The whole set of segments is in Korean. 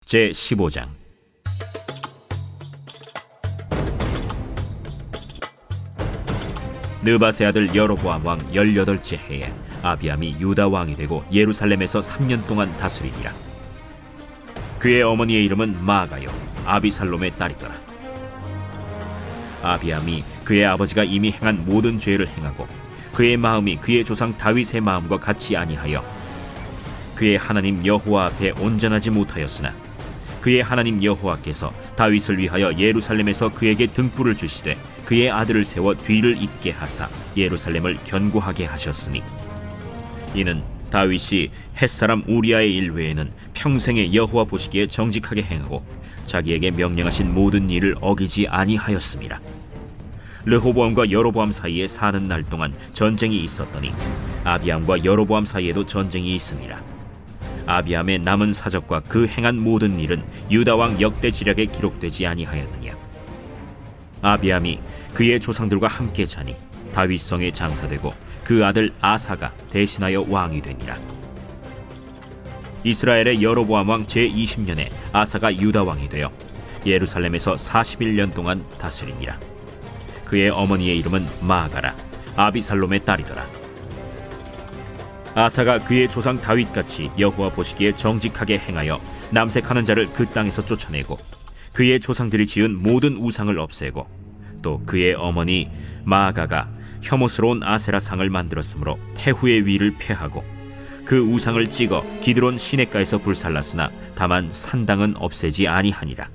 제15장. 느밧의 아들 여로보암 왕 18째 해에 아비암이 유다 왕이 되고 예루살렘에서 3년 동안 다스리니라. 그의 어머니의 이름은 마아가요 아비살롬의 딸이더라. 아비암이 그의 아버지가 이미 행한 모든 죄를 행하고 그의 마음이 그의 조상 다윗의 마음과 같이 아니하여 그의 하나님 여호와 앞에 온전하지 못하였으나 그의 하나님 여호와께서 다윗을 위하여 예루살렘에서 그에게 등불을 주시되 그의 아들을 세워 뒤를 잇게 하사 예루살렘을 견고하게 하셨으니, 이는 다윗이 햇사람 우리아의 일 외에는 평생에 여호와 보시기에 정직하게 행하고 자기에게 명령하신 모든 일을 어기지 아니하였음이라. 르호보암과 여로보암 사이에 사는 날 동안 전쟁이 있었더니 아비암과 여로보암 사이에도 전쟁이 있음이라. 아비암의 남은 사적과 그 행한 모든 일은 유다 왕 역대 지략에 기록되지 아니하였느냐. 아비암이 그의 조상들과 함께 자니 다윗성에 장사되고 그 아들 아사가 대신하여 왕이 되니라. 이스라엘의 여로보암 왕 제20년에 아사가 유다 왕이 되어 예루살렘에서 41년 동안 다스리니라. 그의 어머니의 이름은 마아가라 아비살롬의 딸이더라. 아사가 그의 조상 다윗같이 여호와 보시기에 정직하게 행하여 남색하는 자를 그 땅에서 쫓아내고 그의 조상들이 지은 모든 우상을 없애고 또 그의 어머니 마아가가 혐오스러운 아세라 상을 만들었으므로 태후의 위를 폐하고 그 우상을 찍어 기드론 시냇가에서 불살랐으나 다만 산당은 없애지 아니하니라.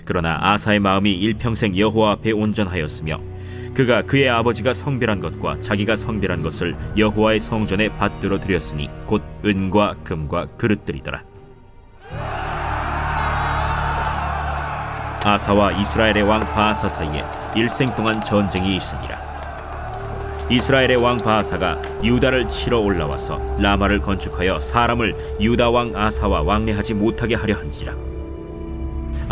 그러나 아사의 마음이 일평생 여호와 앞에 온전하였으며 그가 그의 아버지가 성별한 것과 자기가 성별한 것을 여호와의 성전에 받들어 드렸으니 곧 은과 금과 그릇들이더라. 아사와 이스라엘의 왕 바아사 사이에 일생 동안 전쟁이 있으니라. 이스라엘의 왕 바아사가 유다를 치러 올라와서 라마를 건축하여 사람을 유다 왕 아사와 왕래하지 못하게 하려 한지라.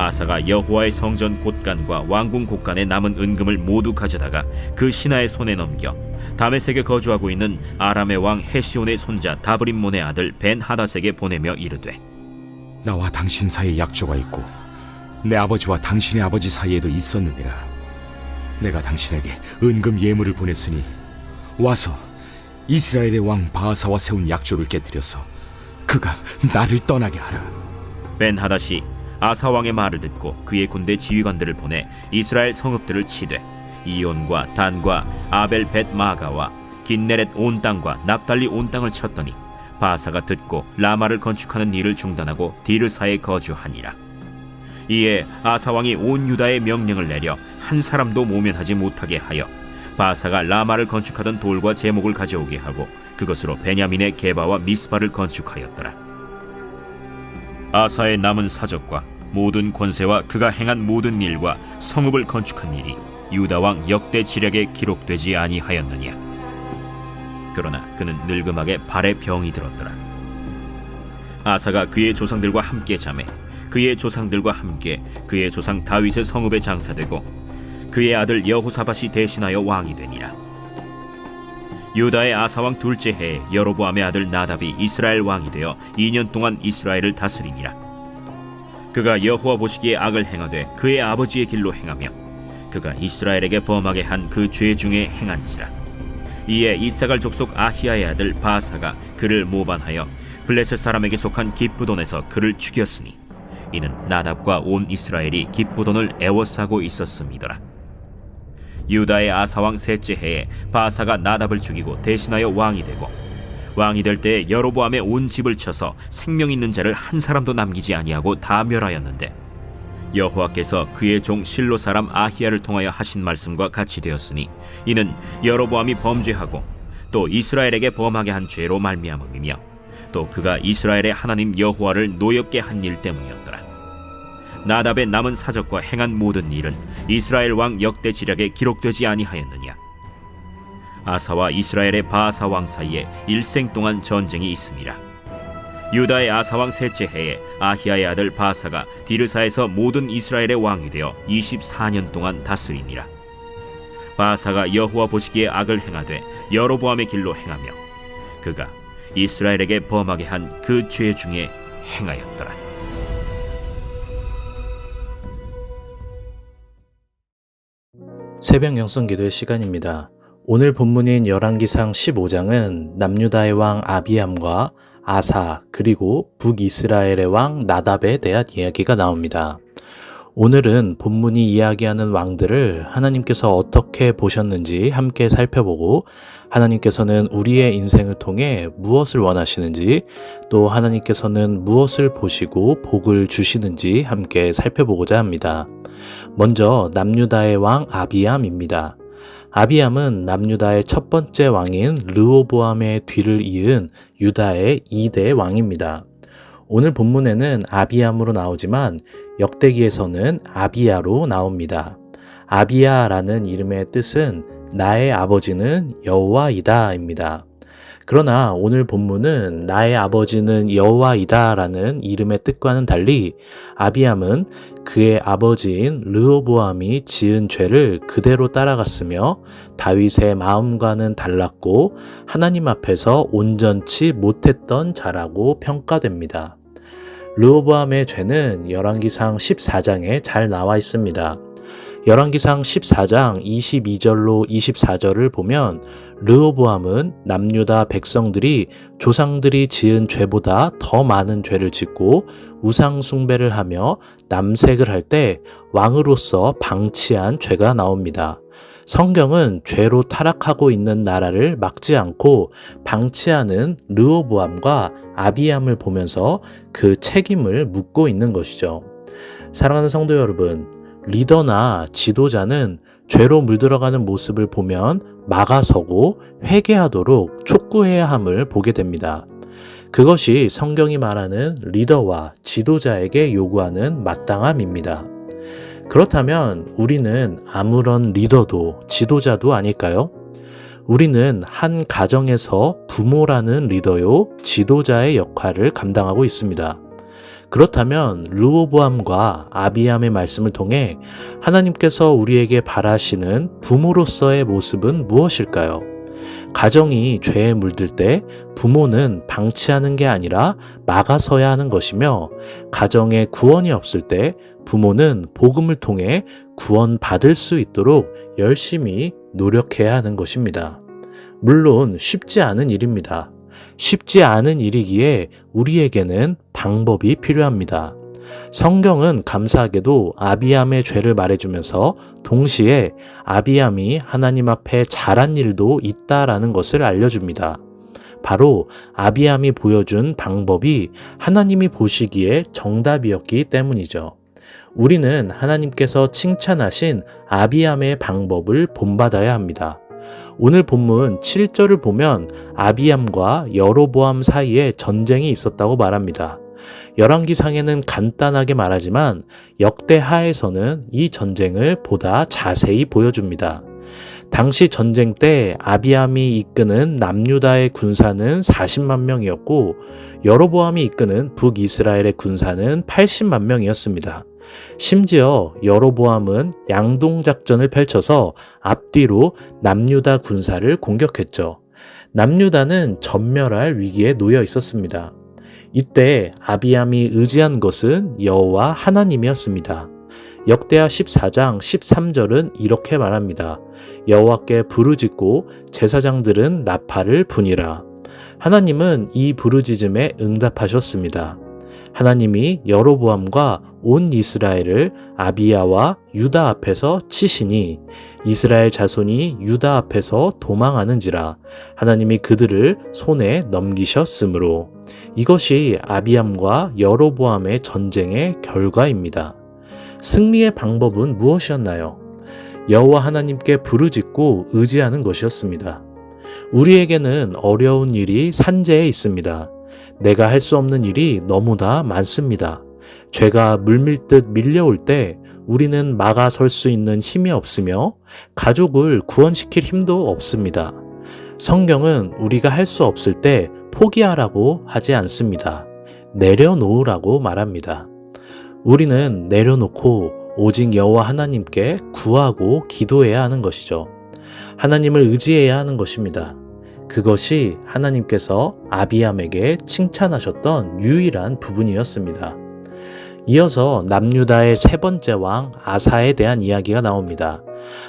아사가 여호와의 성전 곳간과 왕궁 곳간에 남은 은금을 모두 가져다가 그 신하의 손에 넘겨 다메섹에 거주하고 있는 아람의 왕 헤시온의 손자 다브림몬의 아들 벤하닷에게 보내며 이르되, 나와 당신 사이에 약조가 있고 내 아버지와 당신의 아버지 사이에도 있었느니라. 내가 당신에게 은금 예물을 보냈으니 와서 이스라엘의 왕 바아사와 세운 약조를 깨뜨려서 그가 나를 떠나게 하라. 벤하닷이 아사 왕의 말을 듣고 그의 군대 지휘관들을 보내 이스라엘 성읍들을 치되 이온과 단과 아벨 벳 마가와 긴네렛 온 땅과 납달리 온 땅을 쳤더니 바아사가 듣고 라마를 건축하는 일을 중단하고 디르사에 거주하니라. 이에 아사 왕이 온 유다에 명령을 내려 한 사람도 모면하지 못하게 하여 바아사가 라마를 건축하던 돌과 제목을 가져오게 하고 그것으로 베냐민의 게바와 미스바를 건축하였더라. 아사의 남은 사적과 모든 권세와 그가 행한 모든 일과 성읍을 건축한 일이 유다 왕 역대 지략에 기록되지 아니하였느냐. 그러나 그는 늙음하게 발에 병이 들었더라. 아사가 그의 조상들과 함께 자매 그의 조상들과 함께 그의 조상 다윗의 성읍에 장사되고 그의 아들 여호사밧이 대신하여 왕이 되니라. 유다의 아사왕 둘째 해에 여로보암의 아들 나답이 이스라엘 왕이 되어 2년 동안 이스라엘을 다스리니라. 그가 여호와 보시기에 악을 행하되 그의 아버지의 길로 행하며 그가 이스라엘에게 범하게 한 그 죄 중에 행한지라. 이에 이사갈 족속 아히야의 아들 바사가 그를 모반하여 블레셋 사람에게 속한 기브돈에서 그를 죽였으니 이는 나답과 온 이스라엘이 기브돈을 애워싸고 있었음이더라. 유다의 아사왕 셋째 해에 바사가 나답을 죽이고 대신하여 왕이 되고 왕이 될 때에 여로보암의 온 집을 쳐서 생명 있는 자를 한 사람도 남기지 아니하고 다 멸하였는데 여호와께서 그의 종 실로 사람 아히야를 통하여 하신 말씀과 같이 되었으니 이는 여로보암이 범죄하고 또 이스라엘에게 범하게 한 죄로 말미암음이며 또 그가 이스라엘의 하나님 여호와를 노엽게 한 일 때문이었더라. 나답의 남은 사적과 행한 모든 일은 이스라엘 왕 역대 지략에 기록되지 아니하였느냐. 아사와 이스라엘의 바아사 왕 사이에 일생 동안 전쟁이 있음이라. 유다의 아사 왕 셋째 해에 아히야의 아들 바사가 디르사에서 모든 이스라엘의 왕이 되어 24년 동안 다스리니라. 바사가 여호와 보시기에 악을 행하되 여로보암의 길로 행하며 그가 이스라엘에게 범하게 한 그 죄 중에 행하였더라. 새벽 영성기도의 시간입니다. 오늘 본문인 열왕기상 15장은 남유다의 왕 아비암과 아사 그리고 북이스라엘의 왕 나답에 대한 이야기가 나옵니다. 오늘은 본문이 이야기하는 왕들을 하나님께서 어떻게 보셨는지 함께 살펴보고 하나님께서는 우리의 인생을 통해 무엇을 원하시는지 또 하나님께서는 무엇을 보시고 복을 주시는지 함께 살펴보고자 합니다. 먼저 남유다의 왕 아비암입니다. 아비암은 남유다의 첫 번째 왕인 르호보암의 뒤를 이은 유다의 2대 왕입니다. 오늘 본문에는 아비암으로 나오지만 역대기에서는 아비야로 나옵니다. 아비야라는 이름의 뜻은 나의 아버지는 여호와이다입니다. 그러나 오늘 본문은 나의 아버지는 여호와이다라는 이름의 뜻과는 달리 아비암은 그의 아버지인 르호보암이 지은 죄를 그대로 따라갔으며 다윗의 마음과는 달랐고 하나님 앞에서 온전치 못했던 자라고 평가됩니다. 르호보암의 죄는 열왕기상 14장에 잘 나와 있습니다. 열왕기상 14장 22절로 24절을 보면 르호보암은 남유다 백성들이 조상들이 지은 죄보다 더 많은 죄를 짓고 우상 숭배를 하며 남색을 할 때 왕으로서 방치한 죄가 나옵니다. 성경은 죄로 타락하고 있는 나라를 막지 않고 방치하는 르호보암과 아비암을 보면서 그 책임을 묻고 있는 것이죠. 사랑하는 성도 여러분, 리더나 지도자는 죄로 물들어가는 모습을 보면 막아서고 회개하도록 촉구해야 함을 보게 됩니다. 그것이 성경이 말하는 리더와 지도자에게 요구하는 마땅함입니다. 그렇다면 우리는 아무런 리더도 지도자도 아닐까요? 우리는 한 가정에서 부모라는 리더요, 지도자의 역할을 감당하고 있습니다. 그렇다면 르호보암과 아비암의 말씀을 통해 하나님께서 우리에게 바라시는 부모로서의 모습은 무엇일까요? 가정이 죄에 물들 때 부모는 방치하는 게 아니라 막아서야 하는 것이며 가정에 구원이 없을 때 부모는 복음을 통해 구원받을 수 있도록 열심히 노력해야 하는 것입니다. 물론 쉽지 않은 일입니다. 쉽지 않은 일이기에 우리에게는 방법이 필요합니다. 성경은 감사하게도 아비암의 죄를 말해주면서 동시에 아비암이 하나님 앞에 잘한 일도 있다라는 것을 알려줍니다. 바로 아비암이 보여준 방법이 하나님이 보시기에 정답이었기 때문이죠. 우리는 하나님께서 칭찬하신 아비암의 방법을 본받아야 합니다. 오늘 본문 7절을 보면 아비암과 여로보암 사이에 전쟁이 있었다고 말합니다. 열왕기상에는 간단하게 말하지만 역대하에서는 이 전쟁을 보다 자세히 보여줍니다. 당시 전쟁 때 아비암이 이끄는 남유다의 군사는 40만 명이었고 여로보암이 이끄는 북이스라엘의 군사는 80만 명이었습니다. 심지어 여로보암은 양동작전을 펼쳐서 앞뒤로 남유다 군사를 공격했죠. 남유다는 전멸할 위기에 놓여 있었습니다. 이때 아비암이 의지한 것은 여호와 하나님이었습니다. 역대하 14장 13절은 이렇게 말합니다. 여호와께 부르짖고 제사장들은 나팔을 부니라. 하나님은 이 부르짖음에 응답하셨습니다. 하나님이 여로보암과 온 이스라엘을 아비야와 유다 앞에서 치시니 이스라엘 자손이 유다 앞에서 도망하는지라 하나님이 그들을 손에 넘기셨으므로. 이것이 아비암과 여로보암의 전쟁의 결과입니다. 승리의 방법은 무엇이었나요? 여호와 하나님께 부르짖고 의지하는 것이었습니다. 우리에게는 어려운 일이 산재해 있습니다. 내가 할 수 없는 일이 너무나 많습니다. 죄가 물밀듯 밀려올 때 우리는 막아설 수 있는 힘이 없으며 가족을 구원시킬 힘도 없습니다. 성경은 우리가 할 수 없을 때 포기하라고 하지 않습니다. 내려놓으라고 말합니다. 우리는 내려놓고 오직 여호와 하나님께 구하고 기도해야 하는 것이죠. 하나님을 의지해야 하는 것입니다. 그것이 하나님께서 아비암에게 칭찬하셨던 유일한 부분이었습니다. 이어서 남유다의 세 번째 왕 아사에 대한 이야기가 나옵니다.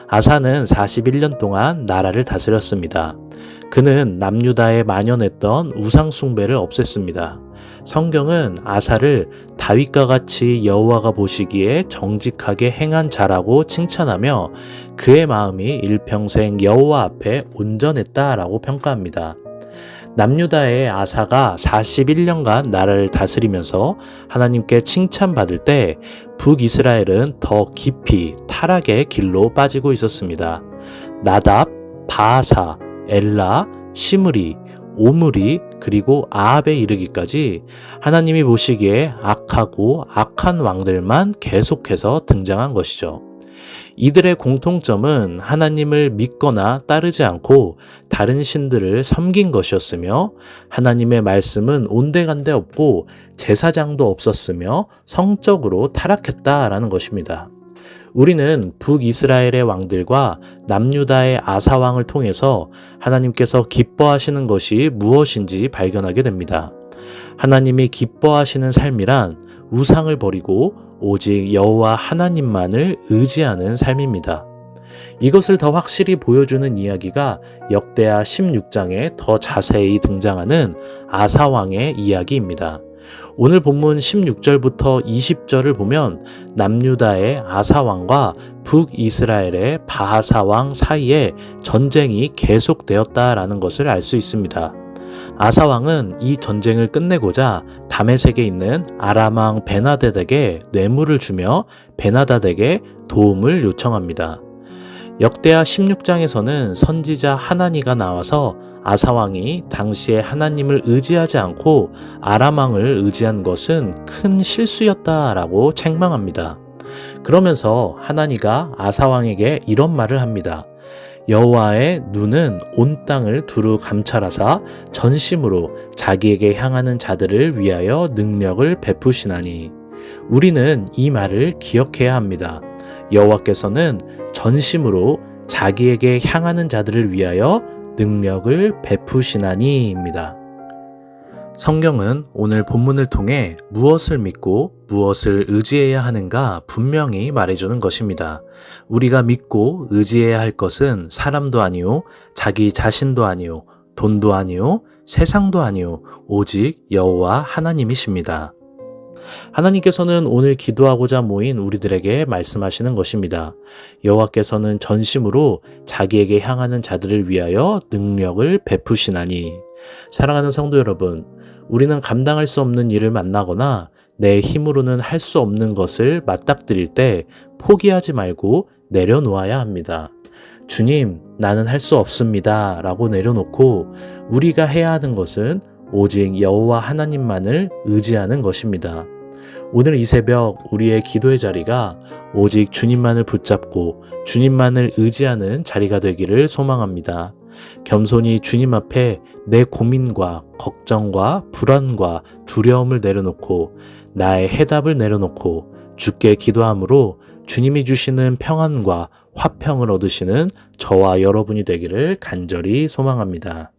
아사는 41년 동안 나라를 다스렸습니다. 그는 남유다에 만연했던 우상 숭배를 없앴습니다. 성경은 아사를 다윗과 같이 여호와가 보시기에 정직하게 행한 자라고 칭찬하며 그의 마음이 일평생 여호와 앞에 온전했다라고 평가합니다. 남유다의 아사가 41년간 나라를 다스리면서 하나님께 칭찬받을 때 북이스라엘은 더 깊이 타락의 길로 빠지고 있었습니다. 나답, 바아사, 엘라, 시므리, 오므리 그리고 아합에 이르기까지 하나님이 보시기에 악하고 악한 왕들만 계속해서 등장한 것이죠. 이들의 공통점은 하나님을 믿거나 따르지 않고 다른 신들을 섬긴 것이었으며 하나님의 말씀은 온데간데 없고 제사장도 없었으며 성적으로 타락했다라는 것입니다. 우리는 북이스라엘의 왕들과 남유다의 아사 왕을 통해서 하나님께서 기뻐하시는 것이 무엇인지 발견하게 됩니다. 하나님이 기뻐하시는 삶이란 우상을 버리고 오직 여호와 하나님만을 의지하는 삶입니다. 이것을 더 확실히 보여주는 이야기가 역대하 16장에 더 자세히 등장하는 아사 왕의 이야기입니다. 오늘 본문 16절부터 20절을 보면 남유다의 아사 왕과 북이스라엘의 바하사 왕 사이에 전쟁이 계속되었다라는 것을 알 수 있습니다. 아사 왕은 이 전쟁을 끝내고자 다메섹에 있는 아람 왕 베나닷에게 뇌물을 주며 베나닷에게 도움을 요청합니다. 역대하 16장에서는 선지자 하나니가 나와서 아사 왕이 당시에 하나님을 의지하지 않고 아람 왕을 의지한 것은 큰 실수였다라고 책망합니다. 그러면서 하나니가 아사 왕에게 이런 말을 합니다. 여호와의 눈은 온 땅을 두루 감찰하사 전심으로 자기에게 향하는 자들을 위하여 능력을 베푸시나니. 우리는 이 말을 기억해야 합니다. 여호와께서는 전심으로 자기에게 향하는 자들을 위하여 능력을 베푸시나니입니다. 성경은 오늘 본문을 통해 무엇을 믿고 무엇을 의지해야 하는가 분명히 말해주는 것입니다. 우리가 믿고 의지해야 할 것은 사람도 아니요, 자기 자신도 아니요, 돈도 아니요, 세상도 아니요, 오직 여호와 하나님이십니다. 하나님께서는 오늘 기도하고자 모인 우리들에게 말씀하시는 것입니다. 여호와께서는 전심으로 자기에게 향하는 자들을 위하여 능력을 베푸시나니. 사랑하는 성도 여러분, 우리는 감당할 수 없는 일을 만나거나 내 힘으로는 할 수 없는 것을 맞닥뜨릴 때 포기하지 말고 내려놓아야 합니다. 주님, 나는 할 수 없습니다 라고 내려놓고 우리가 해야 하는 것은 오직 여호와 하나님만을 의지하는 것입니다. 오늘 이 새벽 우리의 기도의 자리가 오직 주님만을 붙잡고 주님만을 의지하는 자리가 되기를 소망합니다. 겸손히 주님 앞에 내 고민과 걱정과 불안과 두려움을 내려놓고 나의 해답을 내려놓고 주께 기도함으로 주님이 주시는 평안과 화평을 얻으시는 저와 여러분이 되기를 간절히 소망합니다.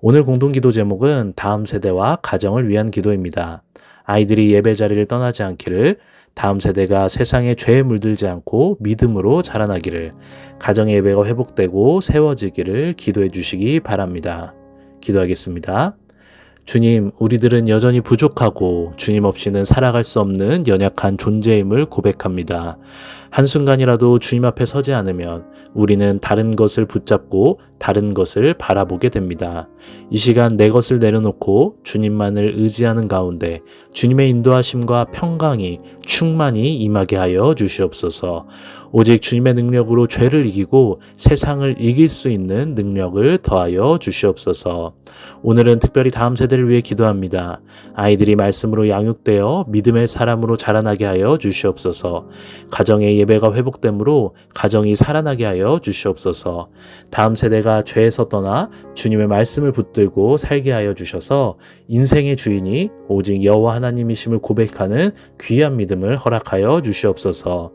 오늘 공동기도 제목은 다음 세대와 가정을 위한 기도입니다. 아이들이 예배 자리를 떠나지 않기를, 다음 세대가 세상의 죄에 물들지 않고 믿음으로 자라나기를, 가정의 예배가 회복되고 세워지기를 기도해 주시기 바랍니다. 기도하겠습니다. 주님, 우리들은 여전히 부족하고 주님 없이는 살아갈 수 없는 연약한 존재임을 고백합니다. 한순간이라도 주님 앞에 서지 않으면 우리는 다른 것을 붙잡고 다른 것을 바라보게 됩니다. 이 시간 내 것을 내려놓고 주님만을 의지하는 가운데 주님의 인도하심과 평강이 충만히 임하게 하여 주시옵소서. 오직 주님의 능력으로 죄를 이기고 세상을 이길 수 있는 능력을 더하여 주시옵소서. 오늘은 특별히 다음 세대를 위해 기도합니다. 아이들이 말씀으로 양육되어 믿음의 사람으로 자라나게 하여 주시옵소서. 가정의 예배가 회복되므로 가정이 살아나게 하여 주시옵소서. 다음 세대가 죄에서 떠나 주님의 말씀을 붙들고 살게 하여 주셔서 인생의 주인이 오직 여호와 하나님이심을 고백하는 귀한 믿음을 허락하여 주시옵소서.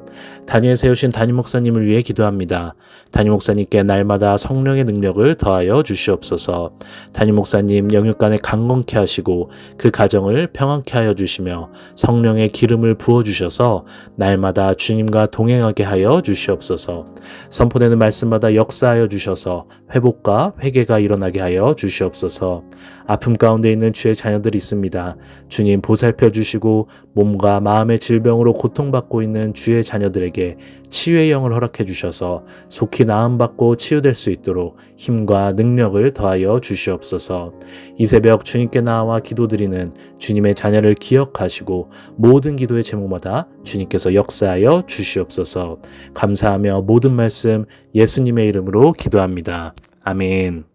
단위에 세우신 담임 목사님을 위해 기도합니다. 담임 목사님께 날마다 성령의 능력을 더하여 주시옵소서. 담임 목사님 영육간에 강건케 하시고 그 가정을 평안케 하여 주시며 성령의 기름을 부어주셔서 날마다 주님과 동행하게 하여 주시옵소서. 선포되는 말씀마다 역사하여 주셔서 회복과 회개가 일어나게 하여 주시옵소서. 아픔 가운데 있는 주의 자녀들이 있습니다. 주님 보살펴 주시고 몸과 마음의 질병으로 고통받고 있는 주의 자녀들에게 치유의 영을 허락해 주셔서 속히 나음받고 치유될 수 있도록 힘과 능력을 더하여 주시옵소서. 이 새벽 주님께 나와 기도드리는 주님의 자녀를 기억하시고 모든 기도의 제목마다 주님께서 역사하여 주시옵소서. 감사하며 모든 말씀 예수님의 이름으로 기도합니다. 아멘.